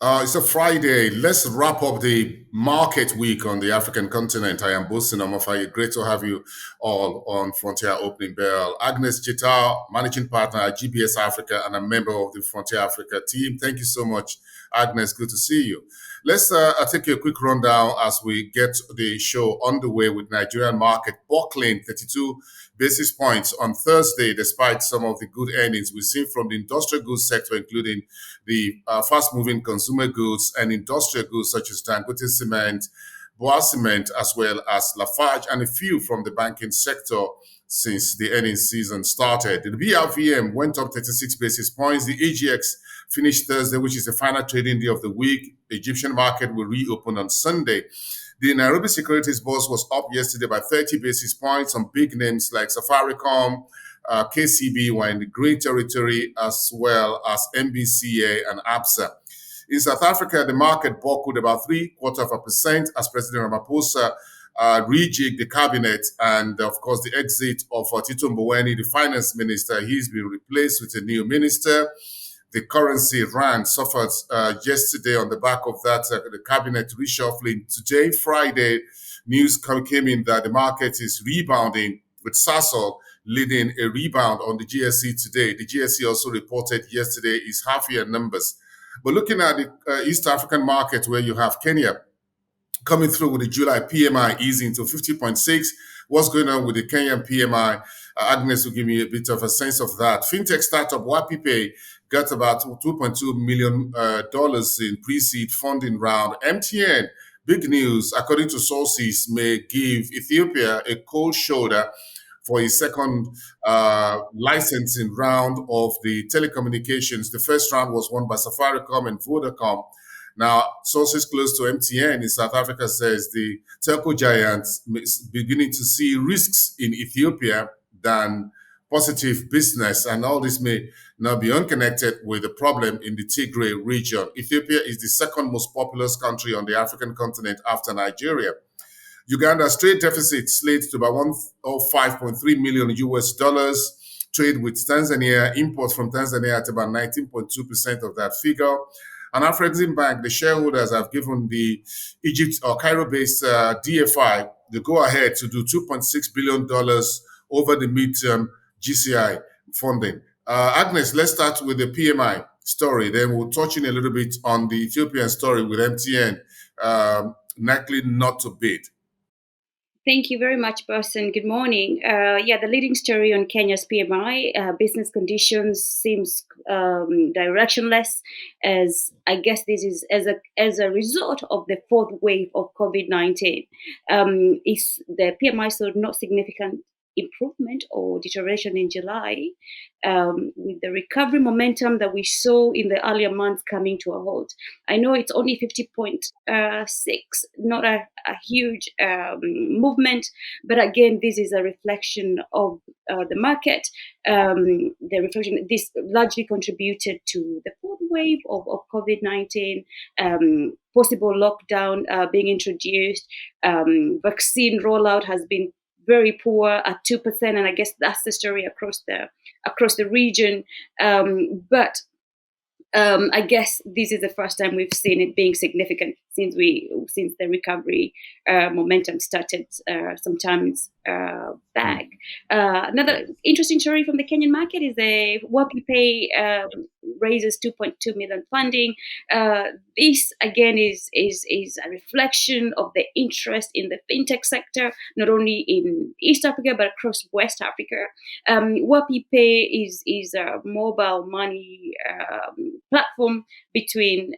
It's a Friday. Let's wrap up the market week on the African continent. I am Bosin Omofaye. Great to have you all on Frontier Opening Bell. Agnes Chital, Managing Partner at GBS Africa and a member of the Frontier Africa team. Thank you so much, Agnes. Good to see you. Let's take a quick rundown as we get the show underway with Nigerian market buckling 32 basis points on Thursday, despite some of the good earnings we've seen from the industrial goods sector, including the fast-moving consumer goods and industrial goods such as Dangote Cement, Boa Cement, as well as Lafarge, and a few from the banking sector since the earnings season started. The BRVM went up 36 basis points. The AGX finished Thursday, which is the final trading day of the week. The Egyptian market will reopen on Sunday. The Nairobi Securities Bourse was up yesterday by 30 basis points on big names like Safaricom, KCB were in the green territory, as well as MBCA and ABSA. In South Africa, the market buckled about 0.75% as President Ramaphosa rejigged the cabinet, and of course the exit of Tito Mboweni, the finance minister. He's been replaced with a new minister. The currency rand suffered yesterday on the back of that, the cabinet reshuffling. Today, Friday, news came in that the market is rebounding, with Sasol leading a rebound on the GSE today. The GSE also reported yesterday its half-year numbers. But looking at the East African market, where you have Kenya coming through with the July PMI easing to 50.6. What's going on with the Kenyan PMI? Agnes will give me a bit of a sense of that. Fintech startup WapiPay got about $2.2 million in pre-seed funding round. MTN, big news, according to sources, may give Ethiopia a cold shoulder for a second licensing round of the telecommunications. The first round was won by Safaricom and Vodacom. Now, sources close to MTN in South Africa says the telco giants is beginning to see risks in Ethiopia than positive business, and all this may now be unconnected with the problem in the Tigray region. Ethiopia is the second most populous country on the African continent after Nigeria. Uganda's trade deficit slates to about 105.3 million US dollars. Trade with Tanzania, imports from Tanzania at about 19.2% of that figure. And Afrexim Bank, the shareholders have given the Egypt or Cairo-based DFI the go-ahead to do $2.6 billion over the midterm GCI funding. Agnes, let's start with the PMI story. Then we'll touch in a little bit on the Ethiopian story with MTN likely not to bid. Thank you very much, Person. Good morning. The leading story on Kenya's PMI, business conditions seems directionless, as I guess this is as a result of the fourth wave of COVID-19. Is the PMI saw not significant improvement or deterioration in July, with the recovery momentum that we saw in the earlier months coming to a halt. I know it's only 50.6, not a huge movement, but again, this is a reflection of the market. The reflection, this largely contributed to the fourth wave of COVID-19, possible lockdown being introduced, vaccine rollout has been very poor at 2%, and I guess that's the story across the region. But I guess this is the first time we've seen it being significant since the recovery momentum started sometimes back. Another interesting story from the Kenyan market is the WapiPay raises 2.2 million funding. This again is a reflection of the interest in the fintech sector, not only in East Africa but across West Africa. WapiPay is a mobile money platform between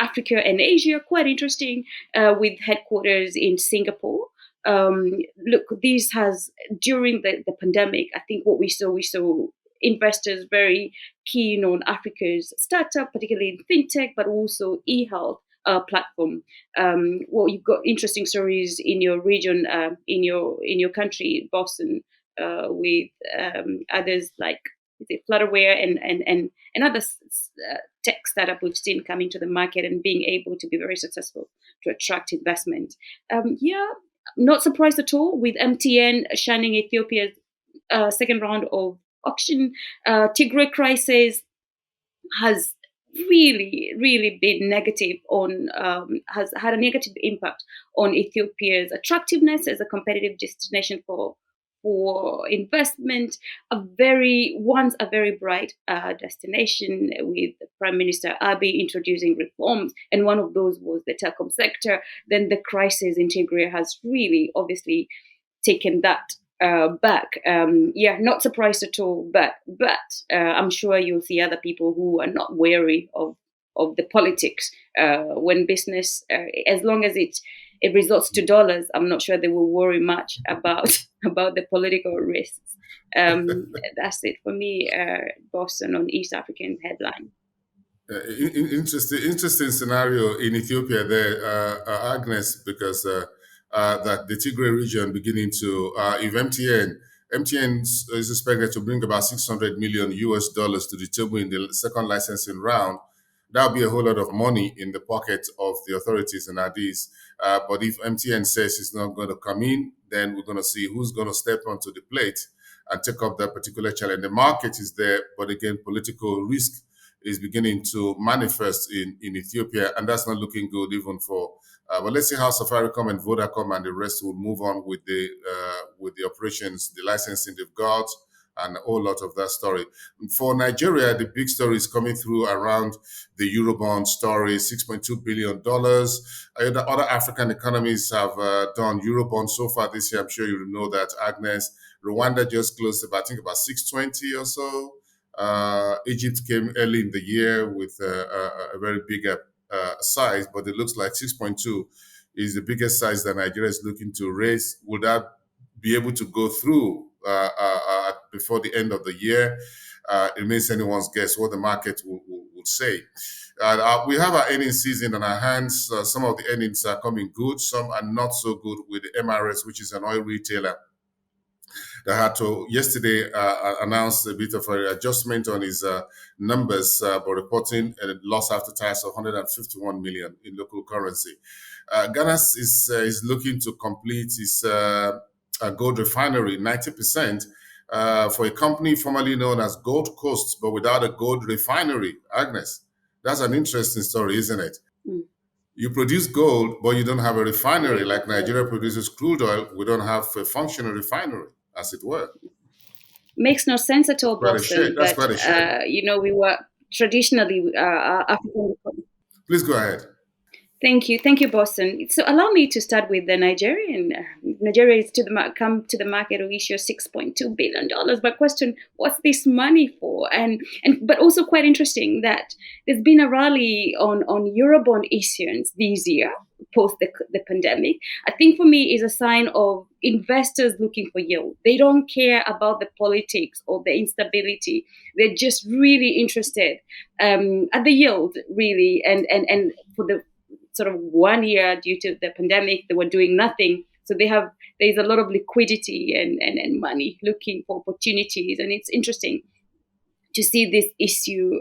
Africa and Asia, quite interesting, with headquarters in Singapore. Look, this has, during the pandemic, I think what we saw investors very keen on Africa's startup, particularly in fintech, but also e-health platform. Well, you've got interesting stories in your region, in your country, Boston, with others like Flutterware and other tech startup we've seen coming to the market and being able to be very successful to attract investment. Not surprised at all with MTN shunning Ethiopia's second round of auction. Tigray crisis has really been negative on, has had a negative impact on Ethiopia's attractiveness as a competitive destination for investment. Once a very bright destination, with Prime Minister Abiy introducing reforms, and one of those was the telecom sector. Then the crisis in Tigray has really, obviously, taken that back. Not surprised at all. But I'm sure you'll see other people who are not wary of the politics when business, as long as it results to dollars. I'm not sure they will worry much about about the political risks. That's it for me, Boston, on East African headline. Interesting scenario in Ethiopia there, Agnes, because that the Tigray region beginning to, if MTN is expected to bring about 600 million US dollars to the table in the second licensing round. That'll be a whole lot of money in the pocket of the authorities in Addis. But if MTN says it's not going to come in, then we're going to see who's going to step onto the plate and take up that particular challenge. The market is there, but again, political risk is beginning to manifest in Ethiopia, and that's not looking good even for. But let's see how Safaricom and Vodacom and the rest will move on with the operations, the licensing they've got, and a whole lot of that story. For Nigeria, the big story is coming through around the Eurobond story, $6.2 billion. The other African economies have done Eurobond so far this year. I'm sure you know that, Agnes. Rwanda just closed about, I think, about 620 or so. Egypt came early in the year with a very big size, but it looks like 6.2 is the biggest size that Nigeria is looking to raise. Would that be able to go through before the end of the year? It remains anyone's guess what the market would say. We have our earnings season on our hands. Some of the earnings are coming good, some are not so good, with the MRS, which is an oil retailer, that had to yesterday announce a bit of an adjustment on his numbers, but reporting a loss after tax of 151 million in local currency. Ghana is looking to complete its gold refinery 90%. For a company formerly known as Gold Coast, but without a gold refinery. Agnes, that's an interesting story, isn't it? Mm. You produce gold, but you don't have a refinery. Like Nigeria produces crude oil, we don't have a functional refinery, as it were. Makes no sense at all, Quite a shame. Boston. That's But quite a shame. we were traditionally African. Please go ahead. Thank you, Boston. So allow me to start with the Nigerian. Nigeria is come to the market to issue $6.2 billion. But question: what's this money for? But also quite interesting that there's been a rally on Eurobond issuance this year post the pandemic. I think for me is a sign of investors looking for yield. They don't care about the politics or the instability. They're just really interested at the yield, really, and for the sort of 1 year due to the pandemic, they were doing nothing. So there's a lot of liquidity and money looking for opportunities. And it's interesting to see this issue,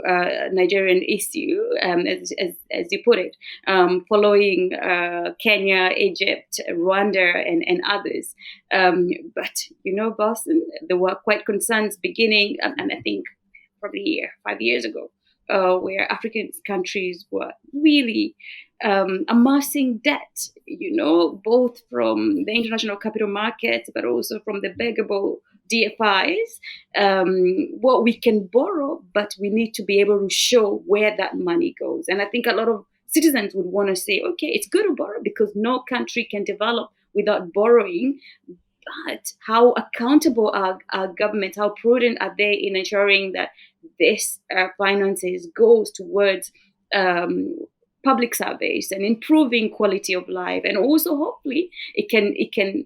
Nigerian issue, as you put it, following Kenya, Egypt, Rwanda, and others. But, Boston, there were quite concerns beginning, and I think probably 5 years ago, where African countries were really amassing debt, both from the international capital markets, but also from the beggable DFIs. What we can borrow, but we need to be able to show where that money goes. And I think a lot of citizens would want to say, okay, it's good to borrow because no country can develop without borrowing. But how accountable are governments? How prudent are they in ensuring that this finances goes towards public service and improving quality of life, and also hopefully it can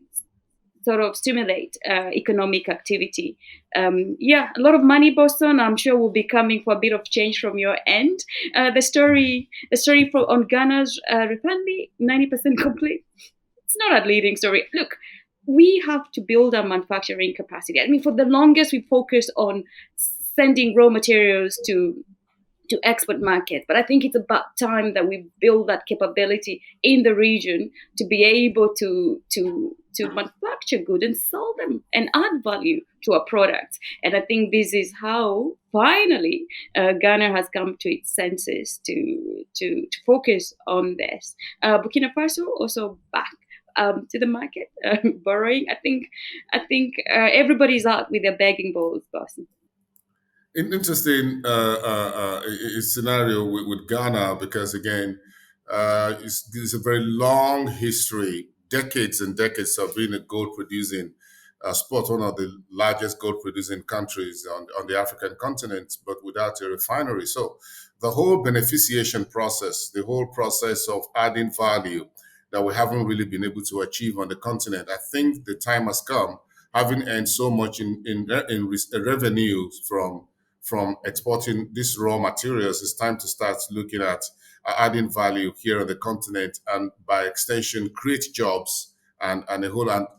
sort of stimulate economic activity. A lot of money, Boston. I'm sure will be coming for a bit of change from your end. The story on Ghana's refinery, 90% complete. It's not a leading story. Look, we have to build our manufacturing capacity. I mean, for the longest, we focused on sending raw materials to to export markets. But I think it's about time that we build that capability in the region to be able to manufacture goods and sell them and add value to our products. And I think this is how finally Ghana has come to its senses to focus on this. Burkina Faso also back to the market, borrowing. I think everybody's out with their begging bowls, boss. Interesting scenario with Ghana because again, it's a very long history, decades and decades of being a gold producing spot, one of the largest gold producing countries on the African continent, but without a refinery. So the whole beneficiation process, the whole process of adding value that we haven't really been able to achieve on the continent, I think the time has come, having earned so much in revenue from exporting these raw materials, it's time to start looking at adding value here on the continent and by extension create jobs and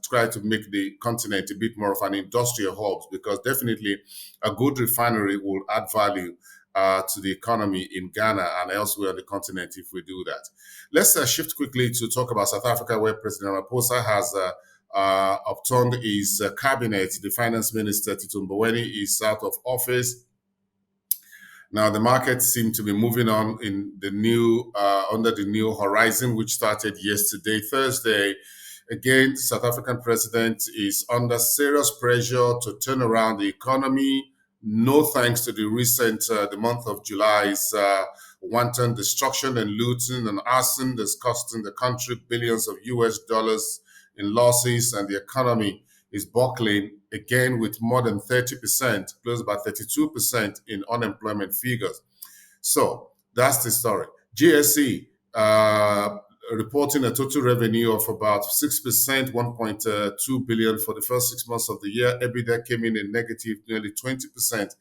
try to make the continent a bit more of an industrial hub because definitely a good refinery will add value to the economy in Ghana and elsewhere on the continent if we do that. Let's shift quickly to talk about South Africa, where President Ramaphosa has upturned his cabinet. The finance minister, Tito Mboweni, is out of office. Now the markets seem to be moving on in the new under the new horizon, which started yesterday, Thursday. Again, the South African president is under serious pressure to turn around the economy. No thanks to the recent the month of July's wanton destruction and looting and arson that's costing the country billions of US dollars in losses, and the economy is buckling again with more than 30%, close about 32% in unemployment figures. So that's the story. JSE reporting a total revenue of about 6%, 1.2 billion for the first 6 months of the year. EBITDA came in negative, nearly 20%.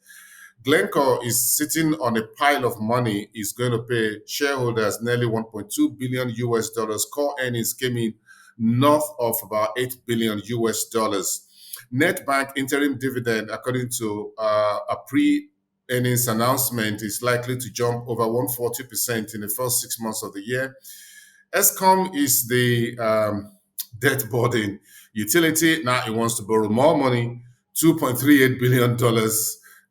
Glencore is sitting on a pile of money. Is going to pay shareholders nearly 1.2 billion US dollars. Core earnings came in north of about 8 billion US dollars. Net bank interim dividend, according to a pre-earnings announcement, is likely to jump over 140% in the first 6 months of the year. Eskom is the debt burden utility. Now it wants to borrow more money, $2.38 billion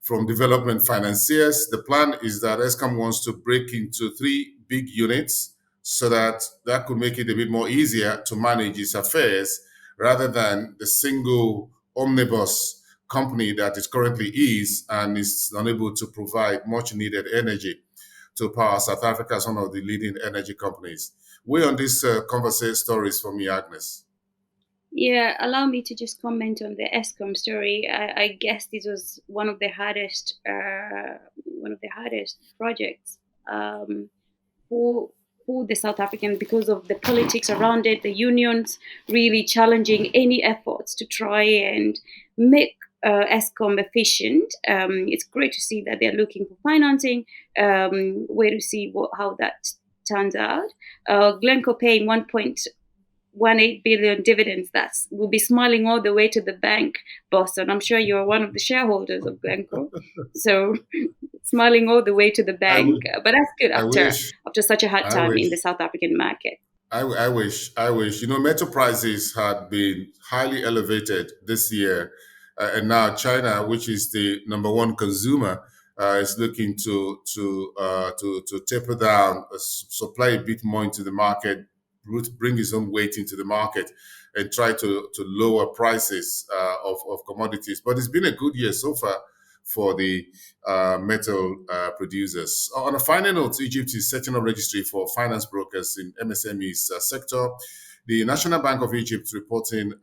from development financiers. The plan is that Eskom wants to break into 3 big units so that could make it a bit more easier to manage its affairs rather than the single omnibus company that it currently is and is unable to provide much needed energy to power South Africa as one of the leading energy companies. Weigh on these conversation stories for me, Agnes. Yeah, allow me to just comment on the Eskom story. I guess this was one of the hardest projects for the South African because of the politics around it, the unions really challenging any efforts to try and make Eskom efficient. It's great to see that they're looking for financing. Where to see how that turns out. Glencore paying 1.18 billion dividends. That will be smiling all the way to the bank, Boston. I'm sure you're one of the shareholders of Glencore, so smiling all the way to the bank. But that's good after such a hard time in the South African market. I wish. You know, metal prices had been highly elevated this year, and now China, which is the number one consumer, is looking to taper down, supply a bit more into the market, bring his own weight into the market, and try to lower prices of commodities. But it's been a good year so far for the metal producers. On a final note, Egypt is setting up registry for finance brokers in MSMEs sector. The National Bank of Egypt reporting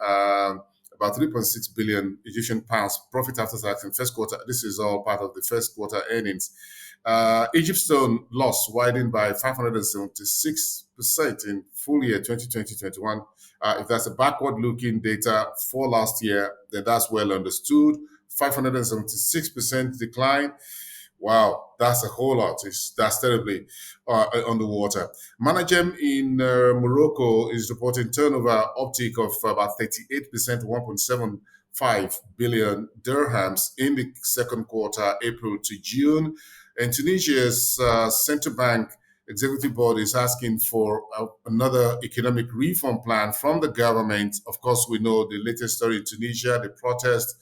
about 3.6 billion Egyptian pounds profit after tax in first quarter. This is all part of the first quarter earnings. Egypt's loss widened by 576% in full year 2020-21. If that's a backward-looking data for last year, then that's well understood. 576% decline. Wow, that's a whole lot. That's terribly underwater. Managem in Morocco is reporting turnover uptick of about 38%, 1.75 billion dirhams in the second quarter, April to June. And Tunisia's central bank executive board is asking for another economic reform plan from the government. Of course, we know the latest story in Tunisia, the protest.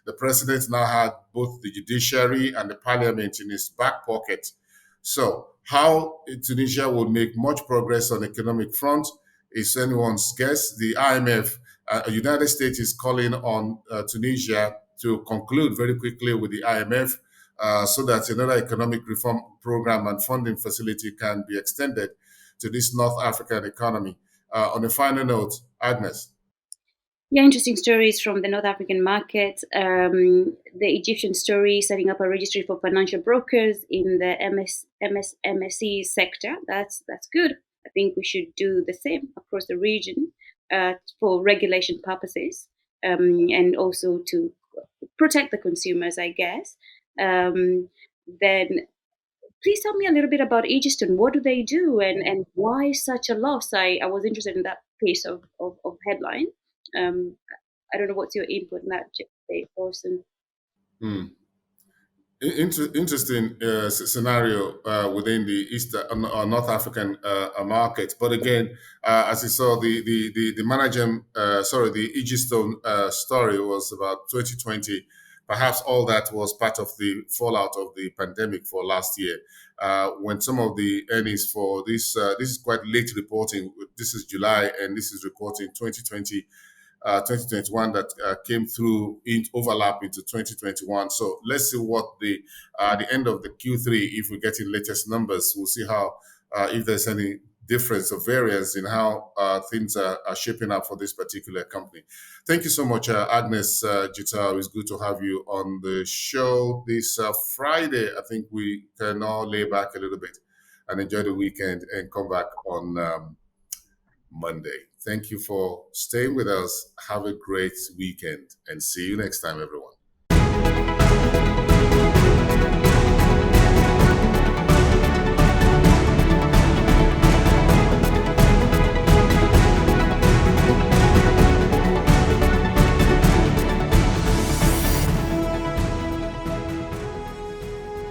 The president now had both the judiciary and the parliament in his back pocket. So, how Tunisia will make much progress on the economic front is anyone's guess. The IMF, United States, is calling on Tunisia to conclude very quickly with the IMF so that another economic reform program and funding facility can be extended to this North African economy. On a final note, Agnes. Yeah, interesting stories from the North African market. The Egyptian story setting up a registry for financial brokers in the MSMSE sector. That's good. I think we should do the same across the region for regulation purposes and also to protect the consumers, I guess. Then please tell me a little bit about Egiston. What do they do and why such a loss? I was interested in that piece of headline. Um, I don't know what's your input on that, Orson. Hmm. Interesting scenario within the North African market. But again, as you saw, the management, the Egiston story was about 2020. Perhaps all that was part of the fallout of the pandemic for last year, when some of the earnings for this is quite late reporting. This is July, and this is reporting 2021 that came through in overlap into 2021. So let's see what the end of the Q3, if we get in latest numbers, we'll see how if there's any difference or variance in how things are shaping up for this particular company. Thank you so much, Agnes Gital. It's good to have you on the show this Friday. I think we can all lay back a little bit and enjoy the weekend and come back on Monday. Thank you for staying with us. Have a great weekend and see you next time, everyone.